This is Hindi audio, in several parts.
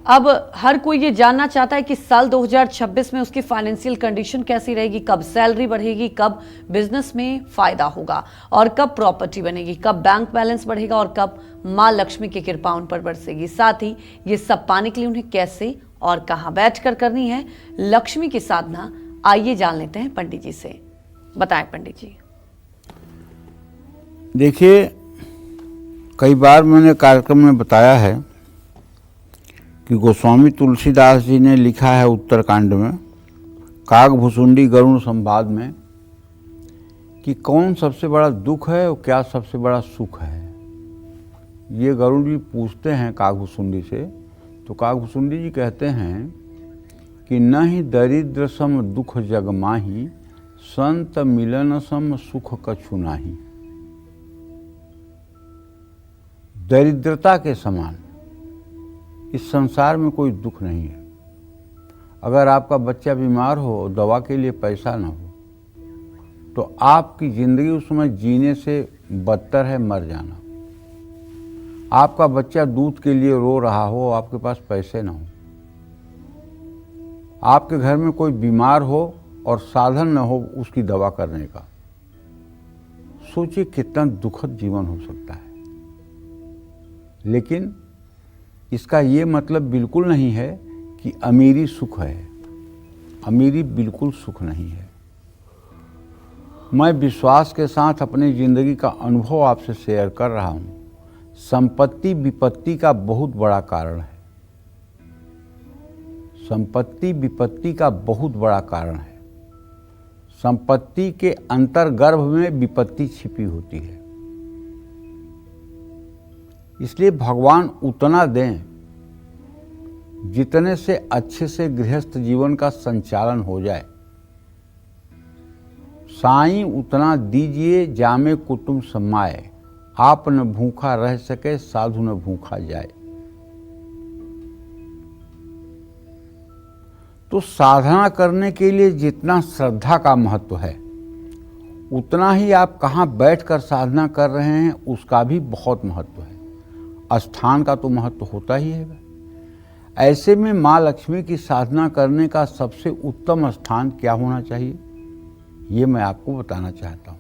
अब हर कोई ये जानना चाहता है कि साल 2026 में उसकी फाइनेंशियल कंडीशन कैसी रहेगी, कब सैलरी बढ़ेगी, कब बिजनेस में फायदा होगा और कब प्रॉपर्टी बनेगी, कब बैंक बैलेंस बढ़ेगा और कब मां लक्ष्मी की कृपा उन पर बरसेगी। साथ ही ये सब पाने के लिए उन्हें कैसे और कहां बैठकर करनी है लक्ष्मी की साधना, आइए जान लेते हैं पंडित जी से। बताएं पंडित जी। देखिए, कई बार मैंने कार्यक्रम में बताया है कि गोस्वामी तुलसीदास जी ने लिखा है उत्तरकांड में, काकभुसुंडी गरुड़ संवाद में, कि कौन सबसे बड़ा दुख है और क्या सबसे बड़ा सुख है। ये गरुड़ जी पूछते हैं काकभुसुंडी से, तो काकभुसुंडी जी कहते हैं कि न ही दरिद्र सम दुख जग माही, संत मिलन सम सुख कछु नाही। दरिद्रता के समान इस संसार में कोई दुख नहीं है। अगर आपका बच्चा बीमार हो और दवा के लिए पैसा ना हो, तो आपकी जिंदगी उस समय जीने से बदतर है मर जाना। आपका बच्चा दूध के लिए रो रहा हो, आपके पास पैसे ना हो, आपके घर में कोई बीमार हो और साधन न हो उसकी दवा करने का, सोचिए कितना दुखद जीवन हो सकता है। लेकिन इसका ये मतलब बिल्कुल नहीं है कि अमीरी सुख है। अमीरी बिल्कुल सुख नहीं है। मैं विश्वास के साथ अपनी जिंदगी का अनुभव आपसे शेयर कर रहा हूँ। संपत्ति विपत्ति का बहुत बड़ा कारण है। संपत्ति विपत्ति का बहुत बड़ा कारण है। संपत्ति के अंतर्गर्भ में विपत्ति छिपी होती है। इसलिए भगवान उतना दें जितने से अच्छे से गृहस्थ जीवन का संचालन हो जाए। साईं उतना दीजिए जामे कुटुंब समाए, आप न भूखा रह सके साधु न भूखा जाए। तो साधना करने के लिए जितना श्रद्धा का महत्व है, उतना ही आप कहाँ बैठकर साधना कर रहे हैं उसका भी बहुत महत्व है। स्थान का तो महत्व होता ही है। ऐसे में माँ लक्ष्मी की साधना करने का सबसे उत्तम स्थान क्या होना चाहिए, ये मैं आपको बताना चाहता हूँ।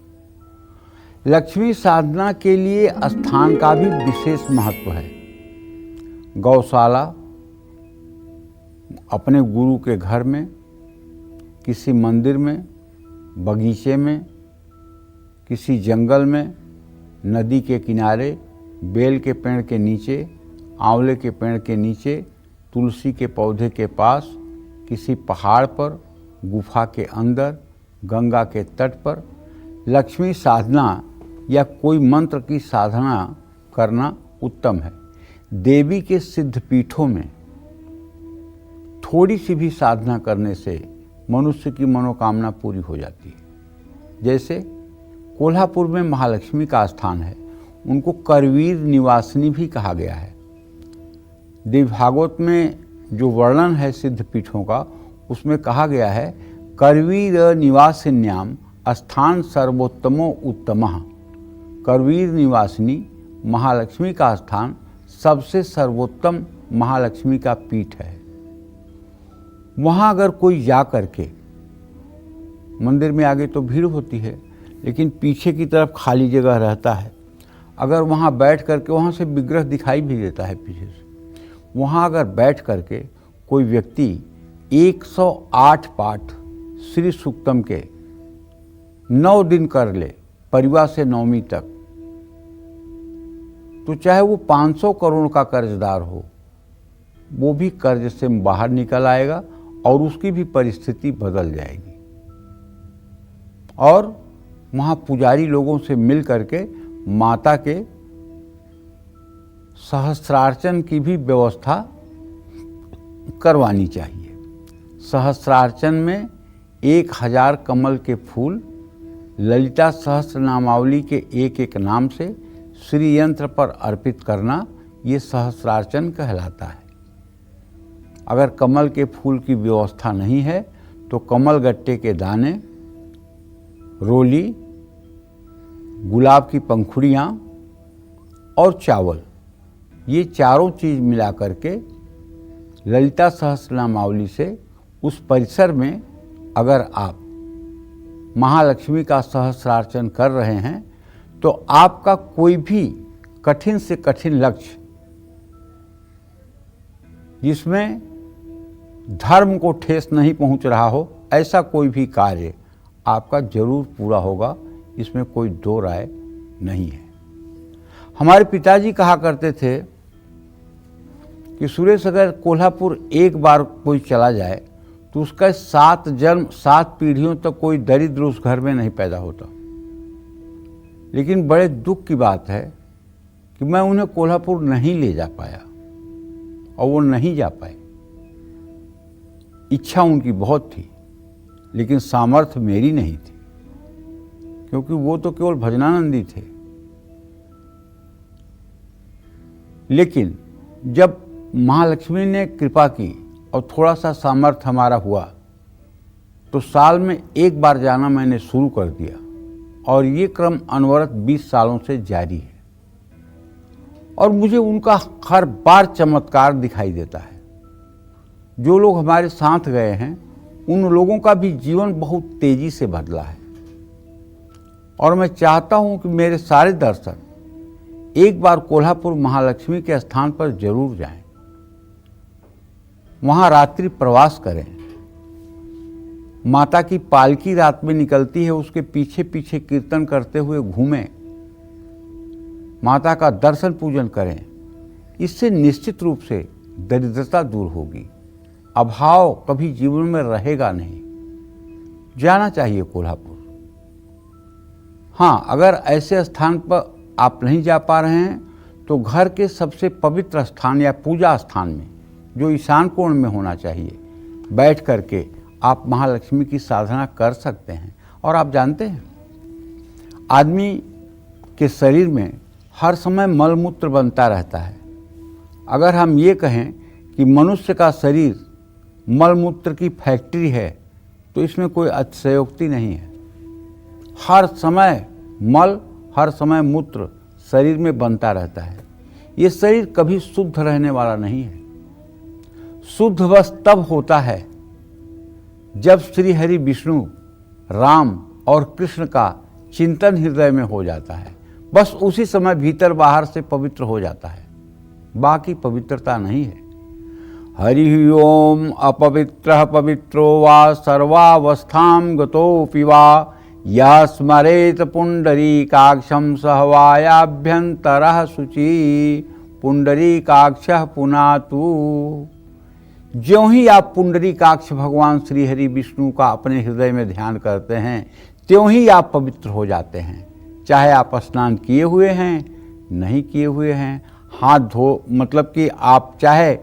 लक्ष्मी साधना के लिए स्थान का भी विशेष महत्व है। गौशाला, अपने गुरु के घर में, किसी मंदिर में, बगीचे में, किसी जंगल में, नदी के किनारे, बेल के पेड़ के नीचे, आंवले के पेड़ के नीचे, तुलसी के पौधे के पास, किसी पहाड़ पर, गुफा के अंदर, गंगा के तट पर लक्ष्मी साधना या कोई मंत्र की साधना करना उत्तम है। देवी के सिद्ध पीठों में थोड़ी सी भी साधना करने से मनुष्य की मनोकामना पूरी हो जाती है। जैसे कोल्हापुर में महालक्ष्मी का स्थान है, उनको करवीर निवासिनी भी कहा गया है। देवी भागवत में जो वर्णन है सिद्ध पीठों का, उसमें कहा गया है करवीर निवासिन्याम स्थान सर्वोत्तमो उत्तमः। करवीर निवासिनी महालक्ष्मी का स्थान सबसे सर्वोत्तम महालक्ष्मी का पीठ है। वहाँ अगर कोई जा करके, मंदिर में आगे तो भीड़ होती है लेकिन पीछे की तरफ खाली जगह रहता है, अगर वहाँ बैठ करके, वहाँ से विग्रह दिखाई भी देता है पीछे से, वहाँ अगर बैठ करके कोई व्यक्ति 108 पाठ श्री सूक्तम के 9 दिन कर ले, परिवार से नवमी तक, तो चाहे वो 500 करोड़ का कर्जदार हो, वो भी कर्ज से बाहर निकल आएगा और उसकी भी परिस्थिति बदल जाएगी। और वहाँ पुजारी लोगों से मिल करके माता के सहस्त्रार्चन की भी व्यवस्था करवानी चाहिए। सहस्त्रार्चन में 1000 कमल के फूल ललिता सहस्त्र नामावली के एक एक नाम से श्री यंत्र पर अर्पित करना, ये सहस्त्रार्चन कहलाता है। अगर कमल के फूल की व्यवस्था नहीं है तो कमल गट्टे के दाने, रोली, गुलाब की पंखुड़ियाँ और चावल, ये चारों चीज़ मिला करके ललिता सहस्रनामावली से उस परिसर में अगर आप महालक्ष्मी का सहस्रार्चन कर रहे हैं तो आपका कोई भी कठिन से कठिन लक्ष्य, जिसमें धर्म को ठेस नहीं पहुंच रहा हो, ऐसा कोई भी कार्य आपका जरूर पूरा होगा, इसमें कोई दो राय नहीं है। हमारे पिताजी कहा करते थे कि सुरेश, अगर कोल्हापुर एक बार कोई चला जाए तो उसका 7 जन्म 7 पीढ़ियों तक कोई दरिद्र उस घर में नहीं पैदा होता। लेकिन बड़े दुख की बात है कि मैं उन्हें कोल्हापुर नहीं ले जा पाया और वो नहीं जा पाए। इच्छा उनकी बहुत थी, लेकिन सामर्थ्य मेरी नहीं थी, क्योंकि वो तो केवल भजनानंदी थे। लेकिन जब महालक्ष्मी ने कृपा की और थोड़ा सा सामर्थ्य हमारा हुआ, तो साल में एक बार जाना मैंने शुरू कर दिया और ये क्रम अनवरत 20 सालों से जारी है। और मुझे उनका हर बार चमत्कार दिखाई देता है। जो लोग हमारे साथ गए हैं उन लोगों का भी जीवन बहुत तेजी से बदला है। और मैं चाहता हूं कि मेरे सारे दर्शक एक बार कोल्हापुर महालक्ष्मी के स्थान पर जरूर जाएं, वहां रात्रि प्रवास करें। माता की पालकी रात में निकलती है, उसके पीछे पीछे कीर्तन करते हुए घूमें, माता का दर्शन पूजन करें। इससे निश्चित रूप से दरिद्रता दूर होगी, अभाव कभी जीवन में रहेगा नहीं। जाना चाहिए कोल्हापुर। हाँ, अगर ऐसे स्थान पर आप नहीं जा पा रहे हैं तो घर के सबसे पवित्र स्थान या पूजा स्थान में, जो ईशान कोण में होना चाहिए, बैठ करके आप महालक्ष्मी की साधना कर सकते हैं। और आप जानते हैं, आदमी के शरीर में हर समय मलमूत्र बनता रहता है। अगर हम ये कहें कि मनुष्य का शरीर मलमूत्र की फैक्ट्री है, तो इसमें कोई अतिशयोक्ति नहीं है। हर समय मल, हर समय मूत्र शरीर में बनता रहता है। ये शरीर कभी शुद्ध रहने वाला नहीं है। शुद्ध बस तब होता है जब श्री हरि विष्णु, राम और कृष्ण का चिंतन हृदय में हो जाता है। बस उसी समय भीतर बाहर से पवित्र हो जाता है, बाकी पवित्रता नहीं है। हरि ओम अपवित्रः पवित्रो वा सर्वावस्थां गतोऽपि वा यः स्मरेत पुंडरीकाक्षं सहवायाभ्यन्तरः शुचि पुंडरीकाक्षः पुनातु। ज्यों ही आप पुंडरीकाक्ष भगवान श्री हरि विष्णु का अपने हृदय में ध्यान करते हैं, त्यों ही आप पवित्र हो जाते हैं। चाहे आप स्नान किए हुए हैं, नहीं किए हुए हैं, हाथ धो, मतलब कि आप चाहे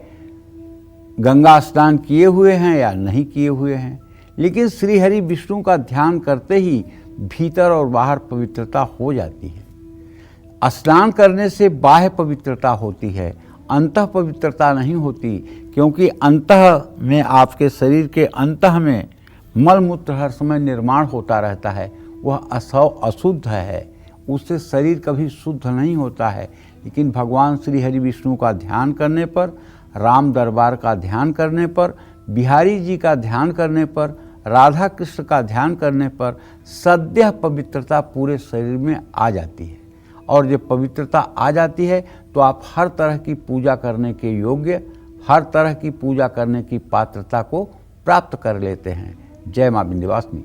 गंगा स्नान किए हुए हैं या नहीं किए हुए हैं, लेकिन श्री हरि विष्णु का ध्यान करते ही भीतर और बाहर पवित्रता हो जाती है। स्नान करने से बाह्य पवित्रता होती है, अंतः पवित्रता नहीं होती, क्योंकि अंतः में, आपके शरीर के अंतः में मलमूत्र हर समय निर्माण होता रहता है। वह अशुद्ध है, उससे शरीर कभी शुद्ध नहीं होता है। लेकिन भगवान श्री हरि विष्णु का ध्यान करने पर, राम दरबार का ध्यान करने पर, बिहारी जी का ध्यान करने पर, राधा कृष्ण का ध्यान करने पर सद्यः पवित्रता पूरे शरीर में आ जाती है। और जब पवित्रता आ जाती है तो आप हर तरह की पूजा करने के योग्य, हर तरह की पूजा करने की पात्रता को प्राप्त कर लेते हैं। जय मां विंध्यवासिनी।